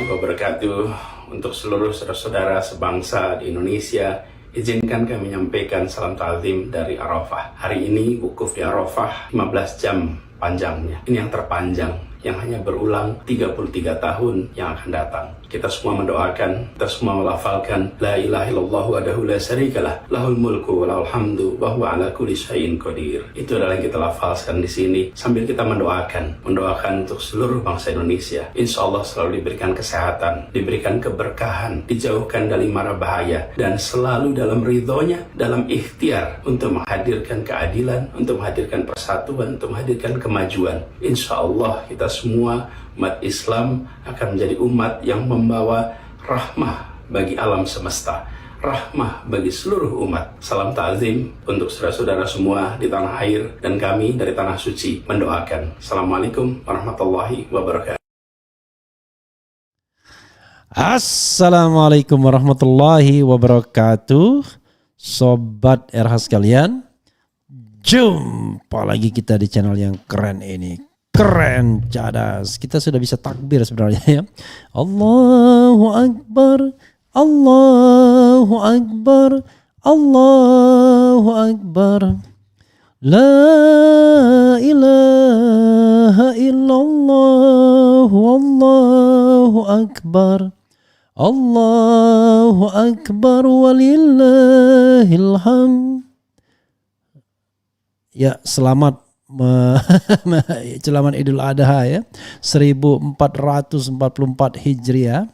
wabarakatuh. Untuk seluruh saudara-saudara sebangsa di Indonesia, izinkan kami menyampaikan salam ta'zim dari Arafah. Hari ini wukuf di Arafah 15 jam panjangnya. Ini yang terpanjang, yang hanya berulang 33 tahun yang akan datang. Kita semua mendoakan, kita semua melafalkan La ilaha illallah wahdahu la syarikalah, lahul mulku wa lahul hamdu wa huwa ala kulli syai'in qadir. Itu adalah yang kita lafalkan di sini sambil kita mendoakan untuk seluruh bangsa Indonesia. Insya Allah selalu diberikan kesehatan, diberikan keberkahan, dijauhkan dari mara bahaya, dan selalu dalam ridhonya, dalam ikhtiar untuk menghadirkan keadilan, untuk menghadirkan persatuan, untuk menghadirkan kemajuan. Insya Allah kita semua umat Islam akan menjadi umat yang membawa rahmah bagi alam semesta, rahmah bagi seluruh umat. Salam ta'zim untuk saudara-saudara semua di tanah air dan kami dari tanah suci mendoakan. Assalamualaikum warahmatullahi wabarakatuh. Assalamualaikum warahmatullahi wabarakatuh. Sobat RH sekalian, jumpa lagi kita di channel yang keren ini. Keren, cadas. Kita sudah bisa takbir sebenarnya ya. Allahu Akbar, Allahu Akbar, Allahu Akbar. La ilaha illallah, Allahu Akbar. Allahu Akbar walillahil hamd. Ya, selamat Idul Adha ya, 1444 Hijriah.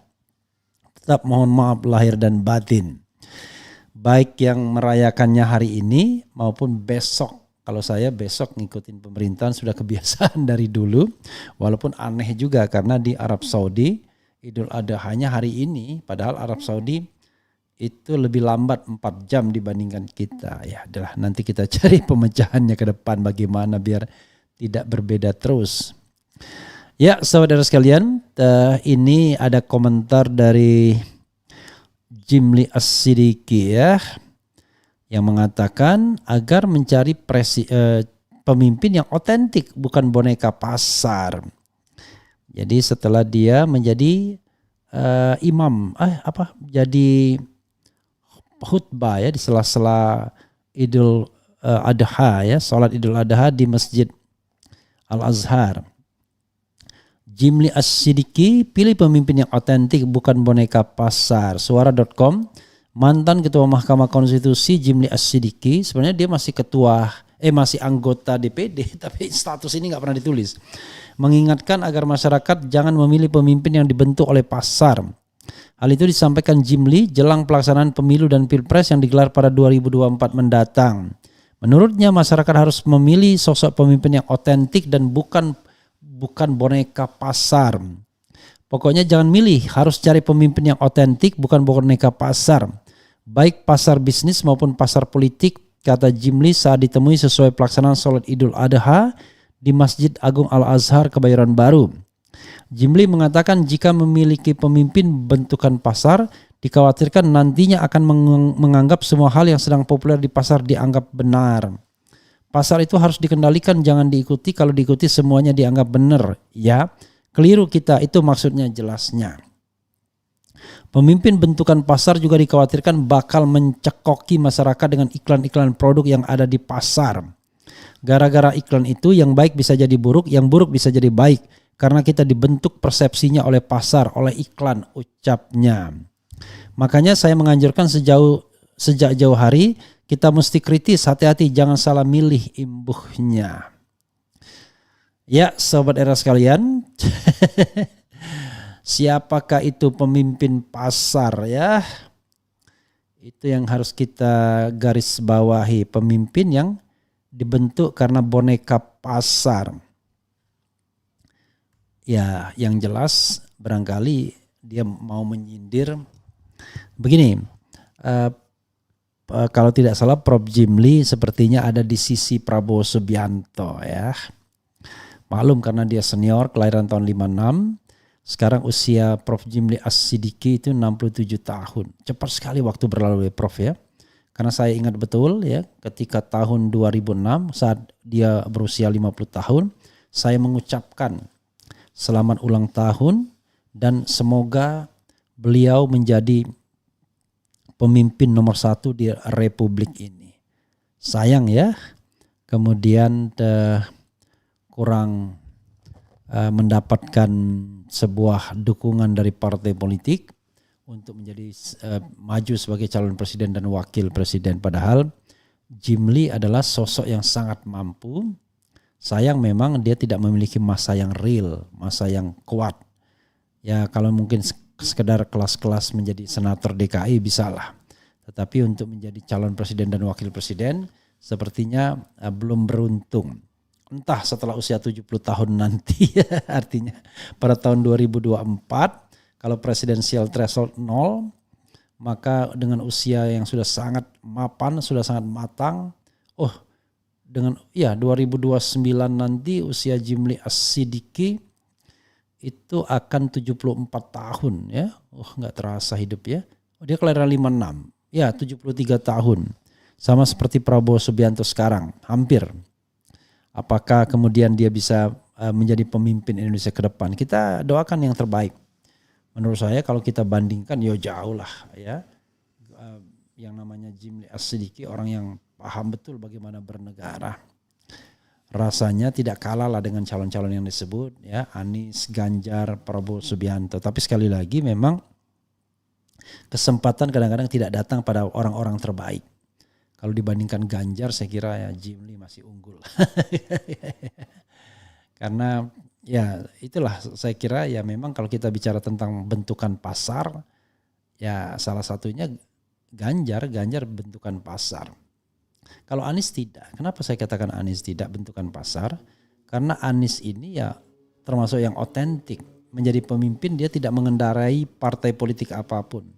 Tetap mohon maaf lahir dan batin, baik yang merayakannya hari ini maupun besok. Kalau saya besok ngikutin pemerintahan sudah kebiasaan dari dulu, walaupun aneh juga karena di Arab Saudi Idul Adha-nya hari ini, padahal Arab Saudi itu lebih lambat 4 jam dibandingkan kita. Ya adalah, nanti kita cari pemecahannya ke depan bagaimana biar tidak berbeda terus. Ya saudara sekalian, ini ada komentar dari Jimli As-Sidiki ya, yang mengatakan agar mencari pemimpin yang otentik, bukan boneka pasar. Jadi setelah dia menjadi imam, jadi khutbah ya di sela-sela Idul Adha ya, salat Idul Adha di Masjid Al-Azhar. Jimli As-Sidiki, pilih pemimpin yang otentik bukan boneka pasar. Suara.com, mantan Ketua Mahkamah Konstitusi Jimli As-Sidiki, sebenarnya dia masih masih anggota DPD tapi status ini nggak pernah ditulis. Mengingatkan agar masyarakat jangan memilih pemimpin yang dibentuk oleh pasar. Hal itu disampaikan Jimli jelang pelaksanaan pemilu dan pilpres yang digelar pada 2024 mendatang. Menurutnya masyarakat harus memilih sosok pemimpin yang otentik dan bukan boneka pasar. Pokoknya jangan milih, harus cari pemimpin yang otentik bukan boneka pasar. Baik pasar bisnis maupun pasar politik, kata Jimli saat ditemui sesuai pelaksanaan sholat Idul Adha di Masjid Agung Al-Azhar Kebayoran Baru. Jimli mengatakan jika memiliki pemimpin bentukan pasar, dikhawatirkan nantinya akan menganggap semua hal yang sedang populer di pasar dianggap benar. Pasar itu harus dikendalikan, jangan diikuti. Kalau diikuti semuanya dianggap benar. Ya, keliru kita, itu maksudnya jelasnya. Pemimpin bentukan pasar juga dikhawatirkan bakal mencekoki masyarakat dengan iklan-iklan produk yang ada di pasar. Gara-gara iklan itu yang baik bisa jadi buruk, yang buruk bisa jadi baik. Karena kita dibentuk persepsinya oleh pasar, oleh iklan, ucapnya. Makanya saya menganjurkan sejak jauh hari kita mesti kritis, hati-hati jangan salah milih imbuhnya. Ya sobat era sekalian, siapakah itu pemimpin pasar ya? Itu yang harus kita garis bawahi, pemimpin yang dibentuk karena boneka pasar. Ya, yang jelas barangkali dia mau menyindir. Begini, kalau tidak salah Prof. Jimli sepertinya ada di sisi Prabowo Subianto ya. Maklum karena dia senior, kelahiran tahun 56. Sekarang usia Prof. Jimli As-Sidiki itu 67 tahun. Cepat sekali waktu berlalu ya Prof ya. Karena saya ingat betul ya, ketika tahun 2006 saat dia berusia 50 tahun, saya mengucapkan selamat ulang tahun dan semoga beliau menjadi pemimpin nomor 1 di Republik ini. Sayang ya, kemudian kurang mendapatkan sebuah dukungan dari partai politik untuk menjadi maju sebagai calon presiden dan wakil presiden. Padahal Jimli adalah sosok yang sangat mampu. Sayang memang dia tidak memiliki masa yang real, masa yang kuat. Ya kalau mungkin sekedar kelas-kelas menjadi senator DKI bisalah. Tetapi untuk menjadi calon presiden dan wakil presiden sepertinya belum beruntung. Entah setelah usia 70 tahun nanti, artinya pada tahun 2024 kalau presidensial threshold 0, maka dengan usia yang sudah sangat mapan, sudah sangat matang, dengan 2029 nanti usia Jimli As-Sidiki itu akan 74 tahun ya. Nggak terasa hidup ya. Dia kelahiran 56. Ya, 73 tahun. Sama seperti Prabowo Subianto sekarang, hampir. Apakah kemudian dia bisa menjadi pemimpin Indonesia ke depan? Kita doakan yang terbaik. Menurut saya kalau kita bandingkan jauh lah ya. Yang namanya Jimli As-Sidiki orang yang paham betul bagaimana bernegara. Rasanya tidak kalah lah dengan calon-calon yang disebut ya, Anies, Ganjar, Prabowo Subianto. Tapi sekali lagi memang kesempatan kadang-kadang tidak datang pada orang-orang terbaik. Kalau dibandingkan Ganjar saya kira ya Jimli masih unggul. Karena ya itulah saya kira ya memang kalau kita bicara tentang bentukan pasar ya salah satunya Ganjar bentukan pasar. Kalau Anies tidak. Kenapa saya katakan Anies tidak bentukan pasar? Karena Anies ini ya termasuk yang otentik. Menjadi pemimpin dia tidak mengendarai partai politik apapun.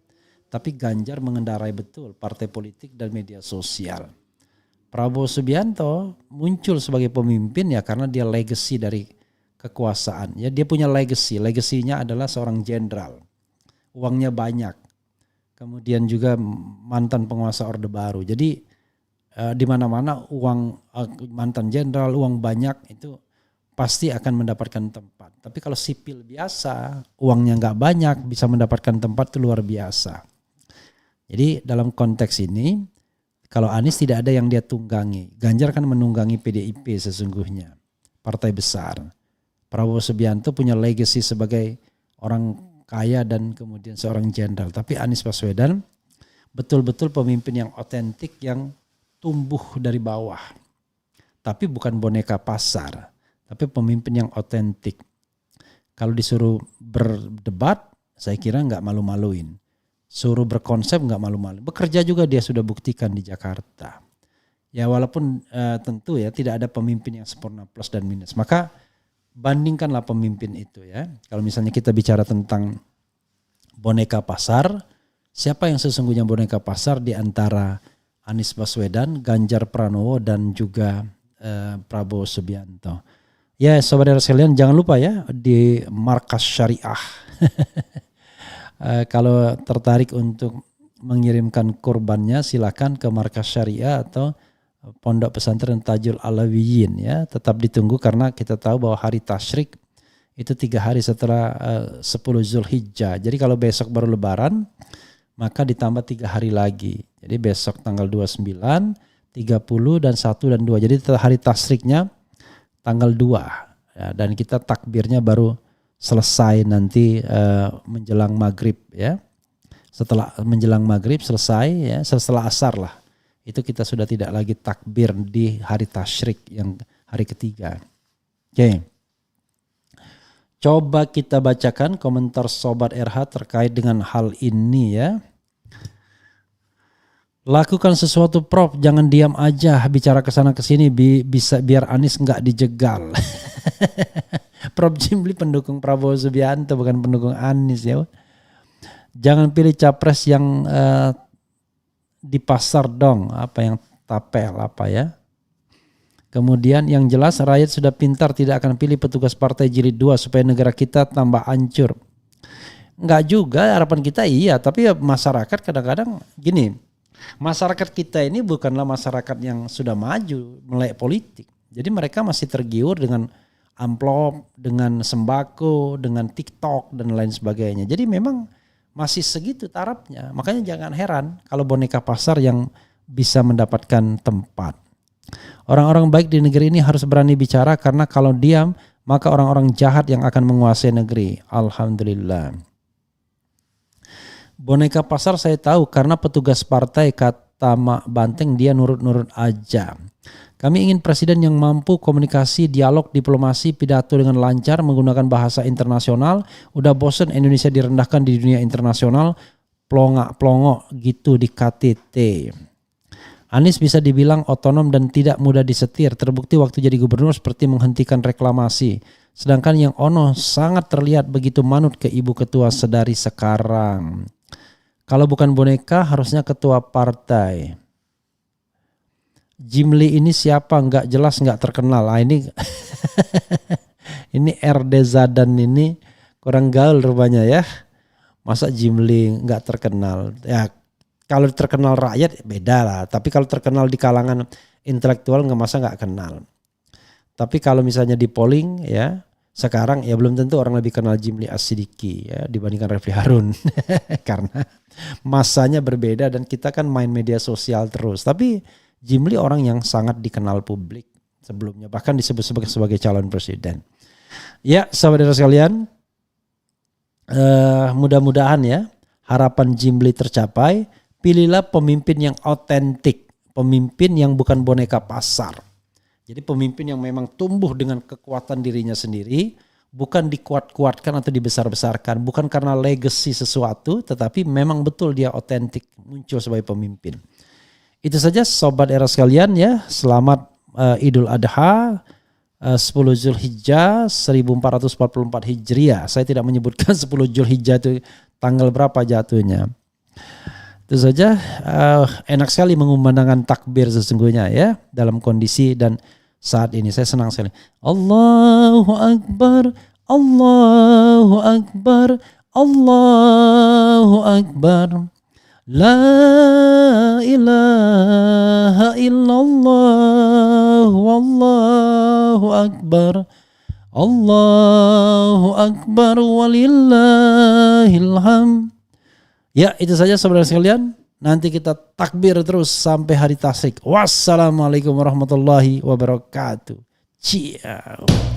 Tapi Ganjar mengendarai betul partai politik dan media sosial. Prabowo Subianto muncul sebagai pemimpin ya karena dia legacy dari kekuasaan. Ya dia punya legacy. Legasinya adalah seorang jenderal. Uangnya banyak. Kemudian juga mantan penguasa Orde Baru. Jadi di mana-mana uang mantan jenderal, uang banyak itu pasti akan mendapatkan tempat. Tapi kalau sipil biasa, uangnya nggak banyak, bisa mendapatkan tempat itu luar biasa. Jadi dalam konteks ini, kalau Anies tidak ada yang dia tunggangi. Ganjar kan menunggangi PDIP sesungguhnya, partai besar. Prabowo Subianto punya legacy sebagai orang kaya dan kemudian seorang jenderal. Tapi Anies Baswedan betul-betul pemimpin yang otentik yang tumbuh dari bawah. Tapi bukan boneka pasar, tapi pemimpin yang otentik. Kalau disuruh berdebat, saya kira nggak malu-maluin. Suruh berkonsep nggak malu-maluin. Bekerja juga dia sudah buktikan di Jakarta. Ya walaupun tentu ya tidak ada pemimpin yang sempurna plus dan minus. Maka bandingkanlah pemimpin itu ya. Kalau misalnya kita bicara tentang boneka pasar, siapa yang sesungguhnya boneka pasar di antara Anies Baswedan, Ganjar Pranowo dan juga Prabowo Subianto. Ya saudara sekalian jangan lupa ya di Markas Syariah. Kalau tertarik untuk mengirimkan kurbannya silakan ke Markas Syariah atau Pondok Pesantren Tajul Alawiyin ya. Tetap ditunggu karena kita tahu bahwa hari tasyrik itu 3 hari setelah 10 Zulhijjah. Jadi kalau besok baru lebaran maka ditambah 3 hari lagi. Jadi besok tanggal 29, 30 dan 1 dan 2. Jadi hari tasriknya tanggal 2. Ya, dan kita takbirnya baru selesai nanti menjelang maghrib ya. Setelah menjelang maghrib selesai ya, setelah asar lah. Itu kita sudah tidak lagi takbir di hari tasyrik yang hari ketiga. Oke. Coba kita bacakan komentar Sobat RH terkait dengan hal ini ya. Lakukan sesuatu Prof, jangan diam aja bicara kesana kesini bisa biar Anies nggak dijegal. Prof Jimli pendukung Prabowo Subianto bukan pendukung Anies ya. Jangan pilih capres yang di pasar dong, apa yang tapel apa ya. Kemudian yang jelas rakyat sudah pintar tidak akan pilih petugas partai jilid 2 supaya negara kita tambah hancur. Enggak juga harapan kita iya, tapi ya masyarakat kadang-kadang gini. Masyarakat kita ini bukanlah masyarakat yang sudah maju melek politik. Jadi mereka masih tergiur dengan amplop, dengan sembako, dengan TikTok dan lain sebagainya. Jadi memang masih segitu tarafnya. Makanya jangan heran kalau boneka pasar yang bisa mendapatkan tempat. Orang-orang baik di negeri ini harus berani bicara karena kalau diam maka orang-orang jahat yang akan menguasai negeri. Alhamdulillah. Boneka pasar saya tahu karena petugas partai kata Mak Banteng dia nurut-nurut aja. Kami ingin presiden yang mampu komunikasi, dialog, diplomasi, pidato dengan lancar menggunakan bahasa internasional. Udah bosen Indonesia direndahkan di dunia internasional, plongak-plongok gitu di KTT. Anies bisa dibilang otonom dan tidak mudah disetir. Terbukti waktu jadi gubernur seperti menghentikan reklamasi. Sedangkan yang Ono sangat terlihat begitu manut ke ibu ketua sedari sekarang. Kalau bukan boneka harusnya ketua partai. Jimli ini siapa? Nggak jelas, nggak terkenal. Ah, ini ini RD Zadan ini kurang gaul rupanya ya. Masa Jimli nggak terkenal? Ya kalau terkenal rakyat beda lah. Tapi kalau terkenal di kalangan intelektual nggak kenal. Tapi kalau misalnya di polling ya sekarang ya belum tentu orang lebih kenal Jimli As-Sidiki ya dibandingkan Refli Harun. Karena masanya berbeda dan kita kan main media sosial terus. Tapi Jimli orang yang sangat dikenal publik sebelumnya. Bahkan disebut sebagai calon presiden. Ya saudara sekalian. Mudah-mudahan ya harapan Jimli tercapai. Pilihlah pemimpin yang otentik. Pemimpin yang bukan boneka pasar. Jadi pemimpin yang memang tumbuh dengan kekuatan dirinya sendiri. Bukan dikuat-kuatkan atau dibesar-besarkan. Bukan karena legacy sesuatu. Tetapi memang betul dia otentik. Muncul sebagai pemimpin. Itu saja sobat era sekalian ya. Selamat Idul Adha. 10 Zulhijjah 1444 Hijriah. Saya tidak menyebutkan 10 Zulhijjah itu tanggal berapa jatuhnya. Itu saja enak sekali mengumandangkan takbir sesungguhnya ya dalam kondisi dan saat ini saya senang sekali. Allahu Akbar, Allahu Akbar, Allahu Akbar. La ilaha illallah wallahu akbar. Allahu akbar walillahil hamd. Ya, itu saja saudara sekalian. Nanti kita takbir terus sampai hari tasyrik. Wassalamualaikum warahmatullahi wabarakatuh. Ciao.